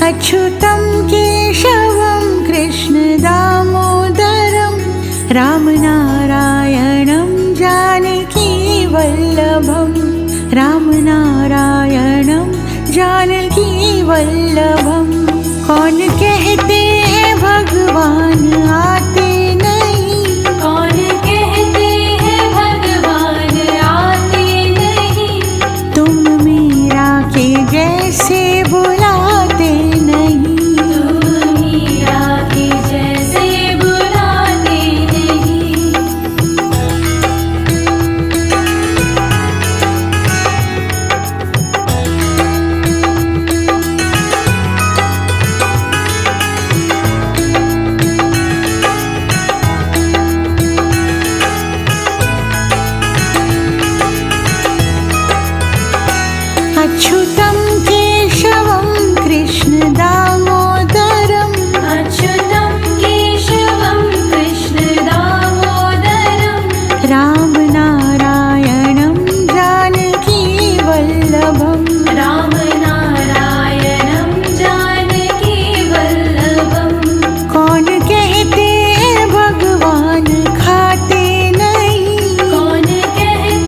अच्युतं केशवं कृष्णदामोदरं रामनारायणं जानकीवल्लभं रामनारायणं जानकीवल्लभं। कौन कहते हैं भगवान आते नहीं, कौन कहते हैं भगवान आते नहीं, तुम मीरा के जैसे बुलाते नहीं, तुम मीरा के जैसे बुलाते नहीं। अच्युतं केशवं कृष्णदामोदरं अच्युतं केशवं कृष्णदामोदरं रामनारायणं जानकीवल्लभं रामनारायणं